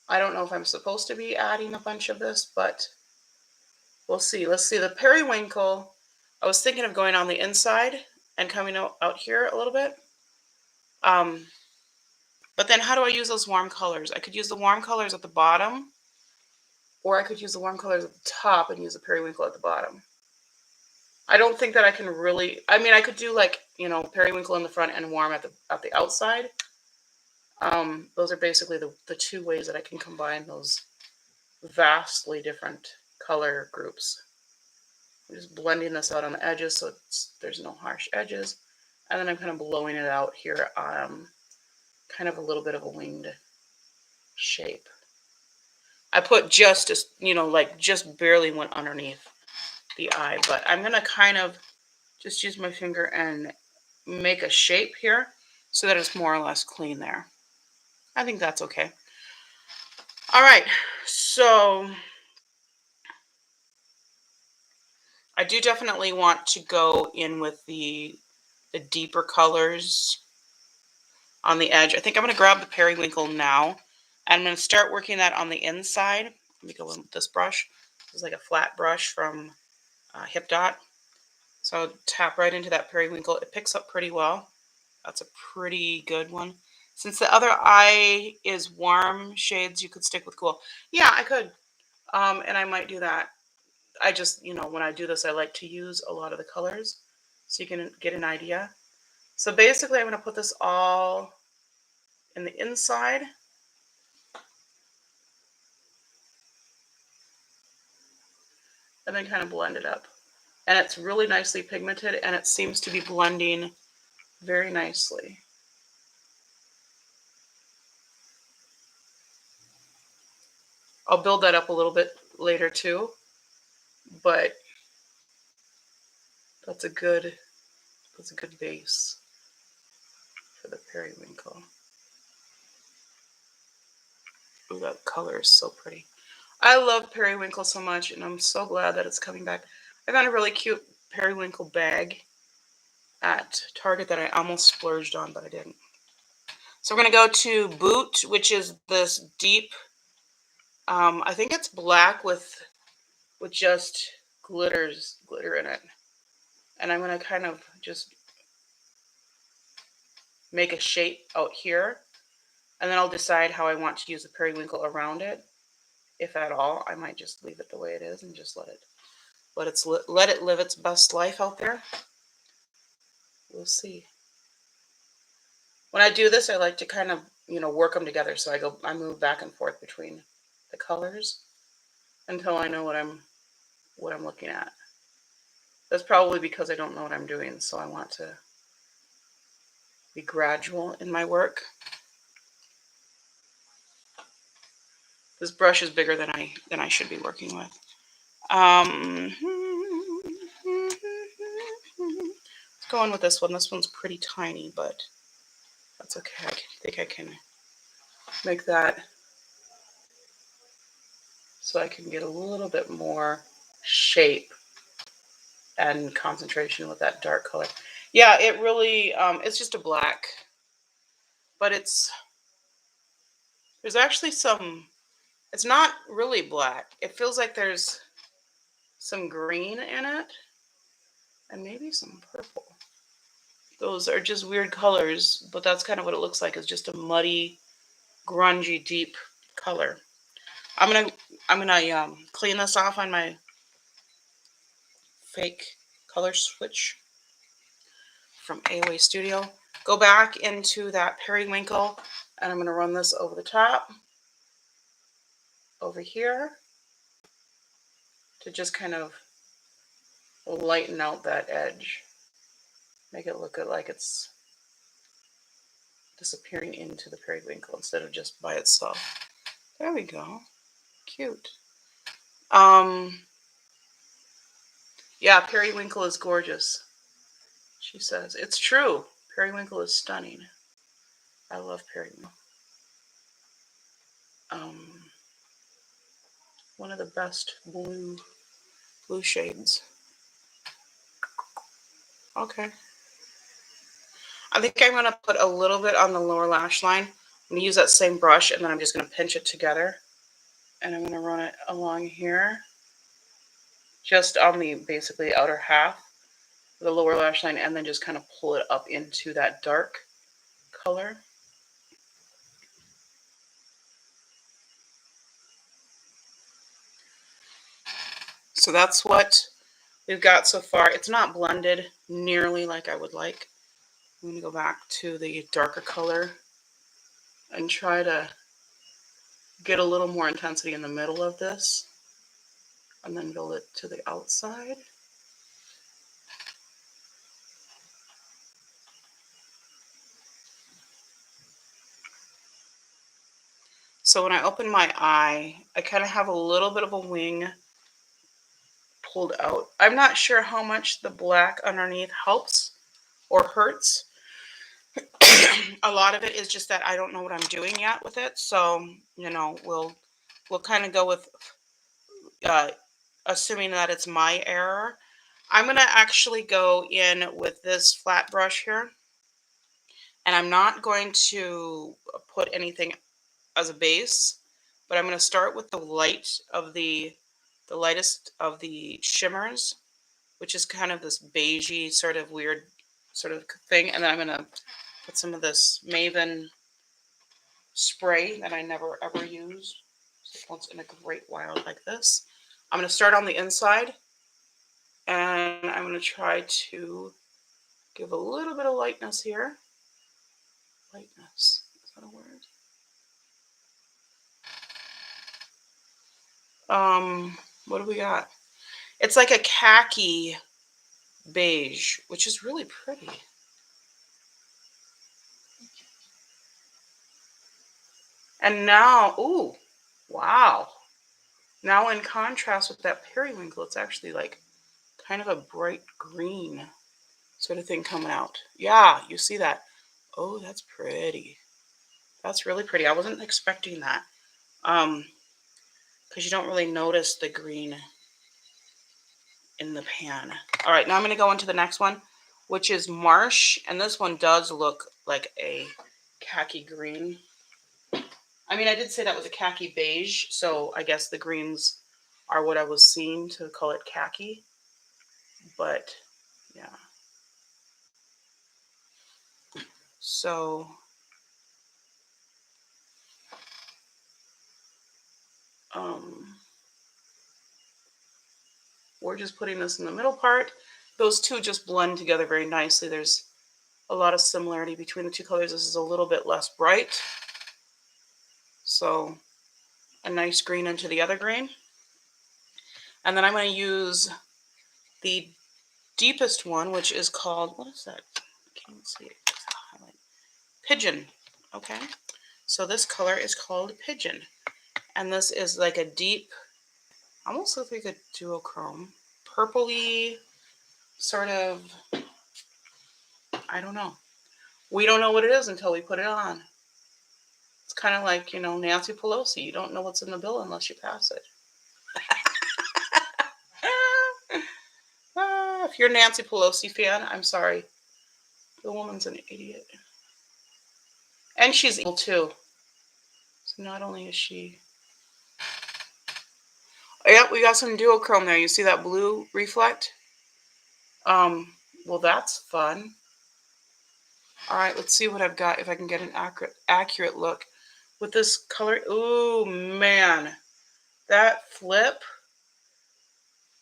I don't know if I'm supposed to be adding a bunch of this, but we'll see. Let's see. The periwinkle, I was thinking of going on the inside and coming out here a little bit. But then how do I use those warm colors? I could use the warm colors at the bottom, or I could use the warm colors at the top and use the periwinkle at the bottom. I don't think that I can really, I mean, I could do periwinkle in the front and warm at the outside. Those are basically the two ways that I can combine those vastly different color groups. I'm just blending this out on the edges so there's no harsh edges. And then I'm kind of blowing it out here on kind of a little bit of a winged shape. I put just barely went underneath the eye, but I'm going to kind of just use my finger and make a shape here so that it's more or less clean there. I think that's okay. All right, so I do definitely want to go in with the deeper colors on the edge. I think I'm going to grab the periwinkle now I'm going to start working that on the inside. Let me go in with this brush. It's like a flat brush from Hip Dot. So I'll tap right into that periwinkle. It picks up pretty well. That's a pretty good one. Since the other eye is warm shades, you could stick with cool. Yeah, I could. And I might do that. I just, when I do this, I like to use a lot of the colors so you can get an idea. So basically, I'm going to put this all in the inside. And then kind of blend it up. And it's really nicely pigmented, and it seems to be blending very nicely. I'll build that up a little bit later too, but that's a good base for the periwinkle. Ooh, that color is so pretty. I love periwinkle so much, and I'm so glad that it's coming back. I got a really cute periwinkle bag at Target that I almost splurged on, but I didn't. So we're going to go to Boot, which is this deep, I think it's black with just glitter in it. And I'm going to kind of just make a shape out here. And then I'll decide how I want to use the periwinkle around it. If at all, I might just leave it the way it is and just let it live its best life out there. We'll see. When I do this, I like to kind of, work them together. So I move back and forth between the colors until I know what I'm looking at. That's probably because I don't know what I'm doing, so I want to be gradual in my work. This brush is bigger than I should be working with. Let's go on with this one. This one's pretty tiny, but that's okay. I think I can make that so I can get a little bit more shape and concentration with that dark color. Yeah, it really, it's just a black, but there's actually it's not really black. It feels like there's some green in it and maybe some purple. Those are just weird colors, but that's kind of what it looks like. It's just a muddy, grungy, deep color. I'm gonna clean this off on my fake color switch from AOA Studio. Go back into that periwinkle, and I'm gonna run this over the top, over here, to just kind of lighten out that edge. Make it look like it's disappearing into the periwinkle instead of just by itself. There we go. Cute. Yeah, periwinkle is gorgeous, she says. It's true. Periwinkle is stunning. I love periwinkle. One of the best blue shades. Okay. I think I'm going to put a little bit on the lower lash line. I'm going to use that same brush, and then I'm just going to pinch it together. And I'm going to run it along here, just on the basically outer half of the lower lash line, and then just kind of pull it up into that dark color. So that's what we've got so far. It's not blended nearly like I would like. I'm going to go back to the darker color and try to get a little more intensity in the middle of this, and then build it to the outside. So when I open my eye, I kind of have a little bit of a wing pulled out. I'm not sure how much the black underneath helps or hurts. A lot of it is just that I don't know what I'm doing yet with it. So, we'll kind of go with assuming that it's my error. I'm going to actually go in with this flat brush here. And I'm not going to put anything as a base, but I'm going to start with the lightest of the shimmers, which is kind of this beigey sort of weird sort of thing. And then I'm going to put some of this Maven spray that I never ever use once in a great while like this. I'm going to start on the inside, and I'm going to try to give a little bit of lightness here. Lightness, is that a word? What do we got? It's like a khaki beige, which is really pretty. And now, ooh, wow. Now in contrast with that periwinkle, it's actually like kind of a bright green sort of thing coming out. Yeah, you see that. Oh, that's pretty. That's really pretty. I wasn't expecting that. Because you don't really notice the green in the pan. All right, now I'm going to go into the next one, which is Marsh. And this one does look like a khaki green. I mean, I did say that was a khaki beige, so I guess the greens are what I was seeing to call it khaki. But, yeah. So, we're just putting this in the middle part. Those two just blend together very nicely. There's a lot of similarity between the two colors. This is a little bit less bright. So, a nice green into the other green. And then I'm going to use the deepest one, which is called, what is that? I can't see it. Pigeon. Okay. So this color is called Pigeon. And this is like a deep, almost looks like a duochrome, purpley sort of, I don't know. We don't know what it is until we put it on. It's kind of like, you know, Nancy Pelosi. You don't know what's in the bill unless you pass it. If you're a Nancy Pelosi fan, I'm sorry. The woman's an idiot. And she's evil too. So not only is she... Yep, we got some duochrome there. You see that blue reflect? Well, that's fun. All right, let's see what I've got, if I can get an accurate look with this color. Ooh, man. That flip.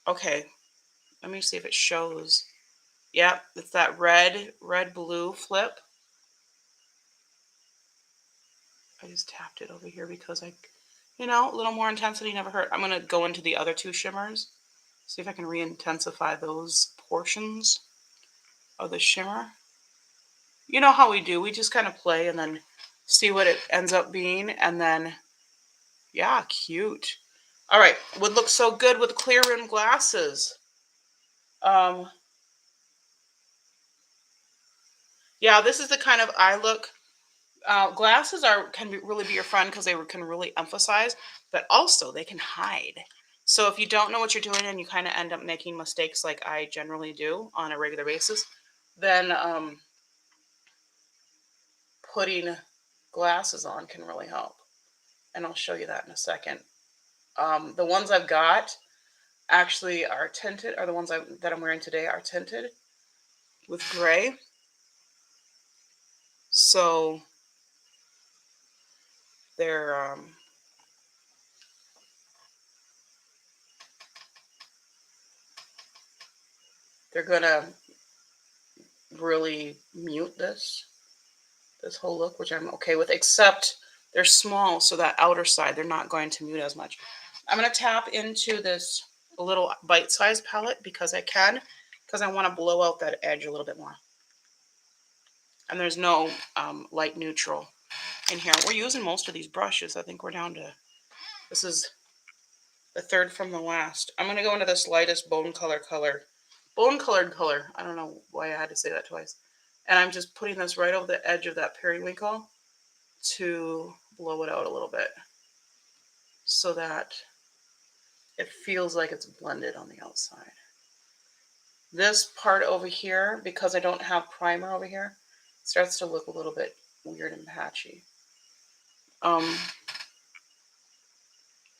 Okay, let me see if it shows. Yep, it's that red-blue flip. I just tapped it over here because you know, a little more intensity never hurt. I'm going to go into the other two shimmers. See if I can re-intensify those portions of the shimmer. You know how we do. We just kind of play and then see what it ends up being. And then, yeah, cute. All right. Would look so good with clear rim glasses. Yeah, this is the kind of eye look. Glasses can really be your friend because they can really emphasize, but also they can hide. So if you don't know what you're doing and you kind of end up making mistakes like I generally do on a regular basis, then putting glasses on can really help. And I'll show you that in a second. The ones I've got actually are tinted, or the ones that I'm wearing today are tinted with gray. So they're gonna really mute this whole look, which I'm okay with, except they're small, so that outer side they're not going to mute as much. I'm going to tap into this little bite-sized palette because I want to blow out that edge a little bit more. And there's no light neutral in here. We're using most of these brushes. I think we're down to, this is the third from the last. I'm going to go into this lightest bone-colored color. I don't know why I had to say that twice. And I'm just putting this right over the edge of that periwinkle to blow it out a little bit so that it feels like it's blended on the outside. This part over here, because I don't have primer over here, starts to look a little bit weird and patchy.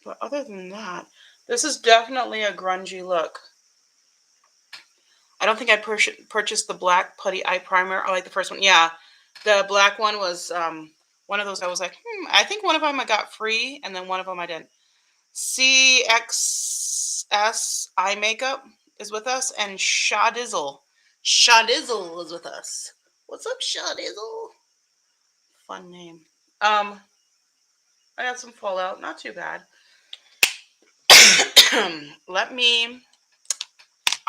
But other than that, this is definitely a grungy look. I don't think I purchased the black putty eye primer. I like the first one. Yeah, the black one was one of those I was like, I think one of them I got free, and then one of them I didn't. CXS Eye Makeup is with us, and Shadizzle. Shadizzle is with us. What's up, Shadizzle? Fun name. I got some fallout. Not too bad.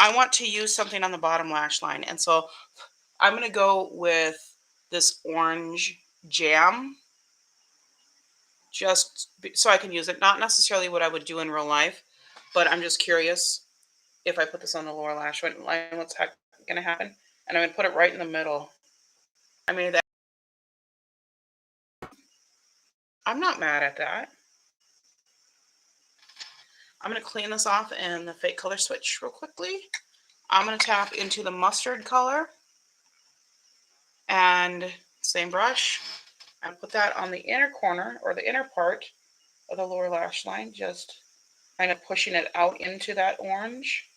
I want to use something on the bottom lash line. And so I'm going to go with this orange jam. Just so I can use it. Not necessarily what I would do in real life, but I'm just curious if I put this on the lower lash line, what's going to happen. And I'm going to put it right in the middle. I mean, I'm not mad at that. I'm going to clean this off in the fake color switch real quickly. I'm going to tap into the mustard color and same brush and put that on the inner corner or the inner part of the lower lash line, just kind of pushing it out into that orange.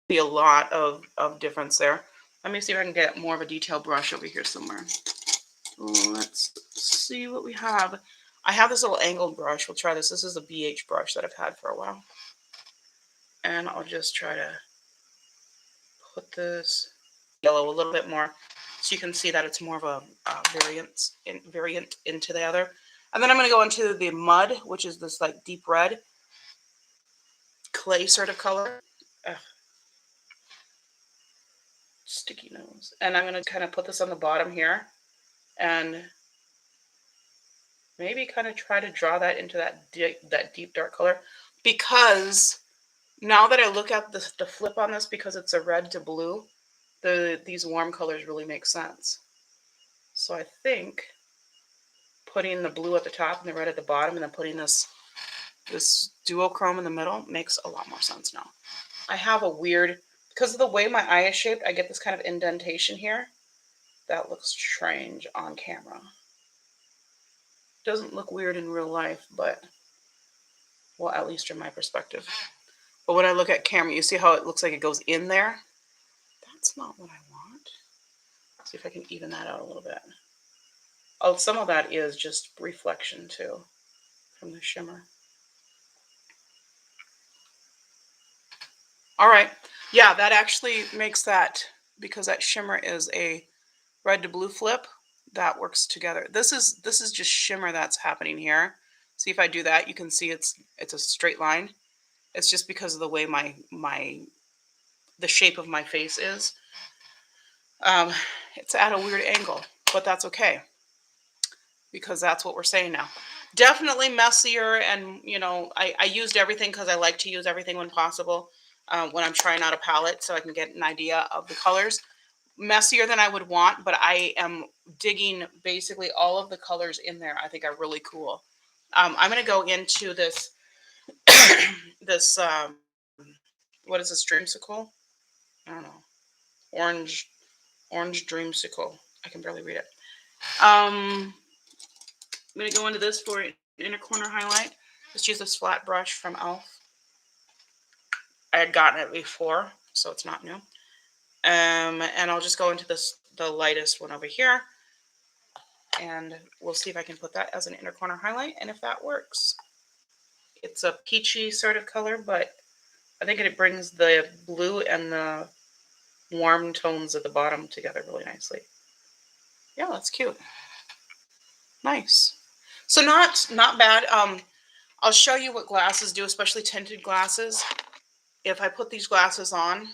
See a lot of difference there. Let me see if I can get more of a detailed brush over here somewhere. Let's see what we have. I have this little angled brush. We'll try this. This is a BH brush that I've had for a while. And I'll just try to put this yellow a little bit more so you can see that it's more of a variant into the other. And then I'm going to go into the mud, which is this like deep red clay sort of color. Sticky nose. And I'm going to kind of put this on the bottom here and maybe kind of try to draw that into that deep dark color, because now that I look at the flip on this, because it's a red to blue, these warm colors really make sense. So I think putting the blue at the top and the red at the bottom and then putting this duochrome in the middle makes a lot more sense now. I have a weird, because of the way my eye is shaped, I get this kind of indentation here. That looks strange on camera. Doesn't look weird in real life, but, well, at least from my perspective. But when I look at camera, you see how it looks like it goes in there? That's not what I want. Let's see if I can even that out a little bit. Oh, some of that is just reflection too from the shimmer. All right. Yeah, that actually makes that, because that shimmer is a red to blue flip, that works together. This is just shimmer that's happening here. See, if I do that, you can see it's a straight line. It's just because of the way the shape of my face is. It's at a weird angle, but that's okay, because that's what we're saying now. Definitely messier, and I used everything because I like to use everything when possible when I'm trying out a palette, so I can get an idea of the colors. Messier than I would want, but I am digging basically all of the colors in there. I think are really cool. I'm going to go into this this what is this, dreamsicle? I don't know. Orange dreamsicle. I can barely read it. I'm going to go into this for an inner corner highlight. Just use this flat brush from e.l.f. I had gotten it before, so it's not new. And I'll just go into the lightest one over here. And we'll see if I can put that as an inner corner highlight and if that works. It's a peachy sort of color, but I think it brings the blue and the warm tones at the bottom together really nicely. Yeah, that's cute. Nice. So not bad. I'll show you what glasses do, especially tinted glasses. If I put these glasses on,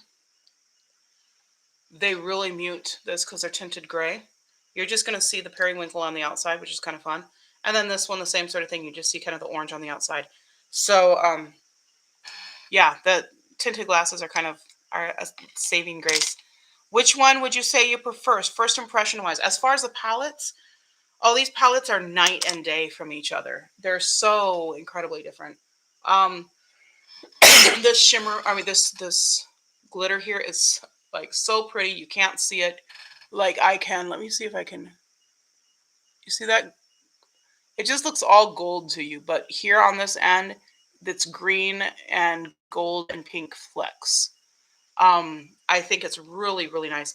they really mute this because they're tinted gray. You're just going to see the periwinkle on the outside, which is kind of fun. And then this one, the same sort of thing. You just see kind of the orange on the outside. So, yeah, the tinted glasses are kind of a saving grace. Which one would you say you prefer, first impression-wise? As far as the palettes, all these palettes are night and day from each other. They're so incredibly different. This shimmer, this glitter here is like so pretty. You can't see it like I can. Let me see if I can. You see that? it just looks all gold to you. But here on this end, that's green and gold and pink flecks. I think it's really, really nice.